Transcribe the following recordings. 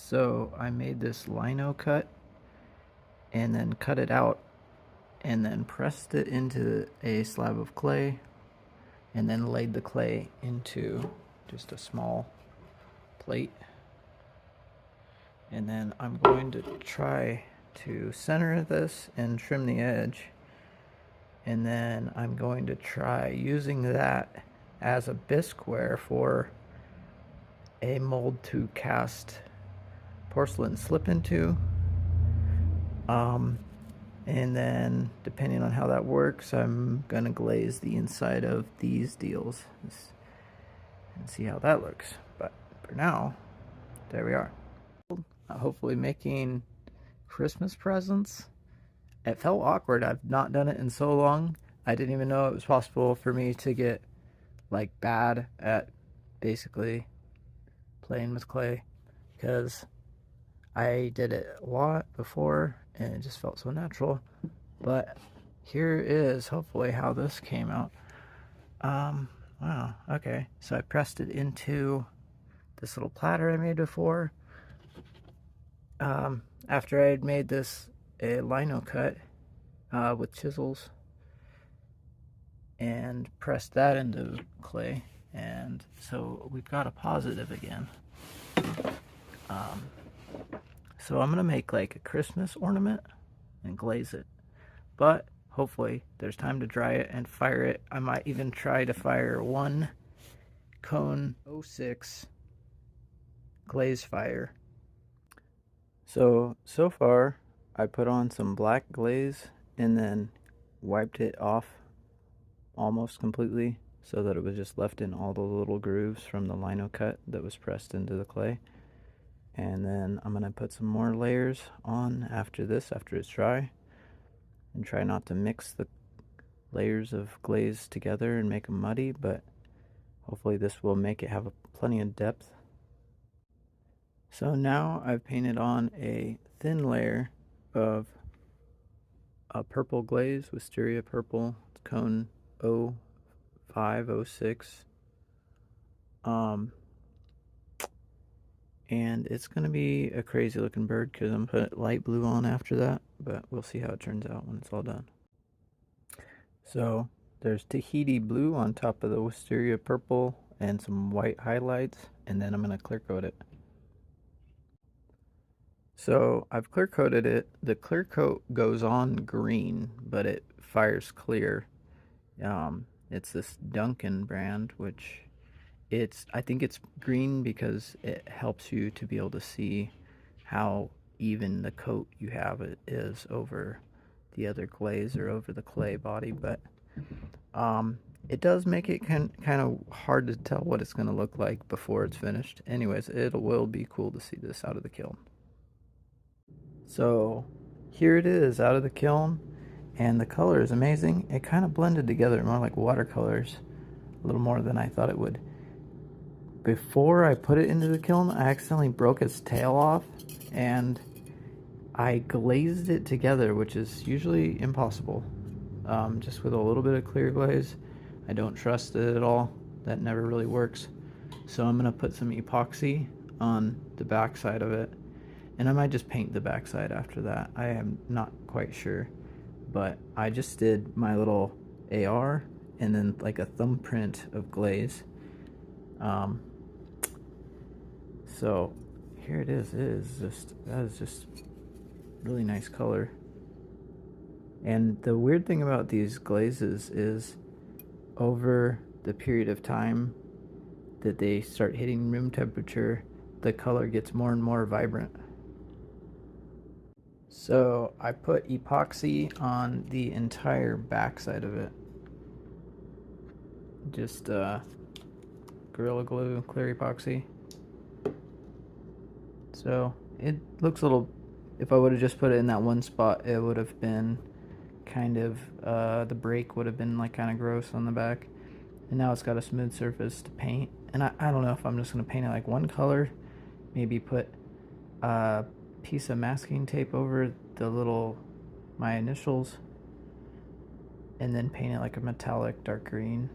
So I made this lino cut and then cut it out and then pressed it into a slab of clay and then laid the clay into just a small plate. And then I'm going to try to center this and trim the edge. And then I'm going to try using that as a bisqueware for a mold to cast porcelain slip into. And then depending on how that works, I'm gonna glaze the inside of these deals and see how that looks. But for now, there we are. Hopefully making Christmas presents. It felt awkward. I've not done it in so long. I didn't even know it was possible for me to get like bad at basically playing with clay, because I did it a lot before and it just felt so natural. But here is hopefully how this came out. Wow, okay. So I pressed it into this little platter I made before. After I had made this a lino cut with chisels and pressed that into clay, and so we've got a positive again. So I'm gonna make like a Christmas ornament and glaze it, but hopefully there's time to dry it and fire it. I might even try to fire one cone 06 glaze fire. So far I put on some black glaze and then wiped it off almost completely so that it was just left in all the little grooves from the lino cut that was pressed into the clay. And then I'm gonna put some more layers on after this, after it's dry, and try not to mix the layers of glaze together and make them muddy, but hopefully this will make it have plenty of depth. So now I've painted on a thin layer of a purple glaze, Wisteria Purple, cone 05, 06. And it's going to be a crazy looking bird because I'm going to put light blue on after that, but we'll see how it turns out when it's all done. So there's Tahiti blue on top of the Wisteria purple and some white highlights, and then I'm going to clear coat it. So I've clear coated it. The clear coat goes on green, but it fires clear. It's this Duncan brand, which I think it's green because it helps you to be able to see how even the coat you have is over the other glaze or over the clay body, but it does make it kind of hard to tell what it's going to look like before it's finished. Anyways, it will be cool to see this out of the kiln. So here it is out of the kiln, and the color is amazing. It kind of blended together more like watercolors, a little more than I thought it would. Before I put it into the kiln, I accidentally broke its tail off, and I glazed it together, which is usually impossible. Just with a little bit of clear glaze. I don't trust it at all. That never really works. So I'm going to put some epoxy on the back side of it, and I might just paint the back side after that. I am not quite sure, but I just did my little AR and then like a thumbprint of glaze. So here it is. That is just really nice color. And the weird thing about these glazes is over the period of time that they start hitting room temperature, the color gets more and more vibrant. So I put epoxy on the entire back side of it. Just Gorilla Glue, clear epoxy. So it looks a little, if I would have just put it in that one spot, it would have been kind of, the break would have been like kind of gross on the back. And now it's got a smooth surface to paint. And I don't know if I'm just going to paint it like one color, maybe put a piece of masking tape over my initials, and then paint it like a metallic dark green.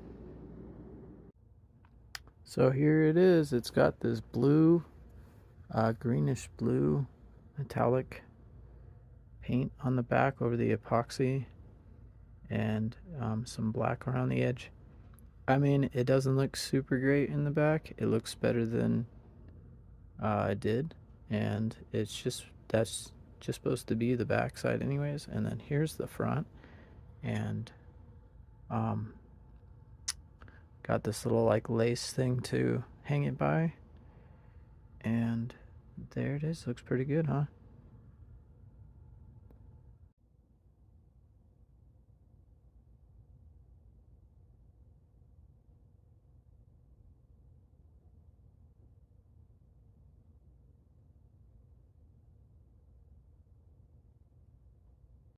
So here it is. It's got this blue greenish blue metallic paint on the back over the epoxy, and some black around the edge. I mean, it doesn't look super great in the back. It looks better than it did, and that's just supposed to be the back side anyways. And then here's the front, and um, got this little like lace thing to hang it by, and there it is. Looks pretty good, huh?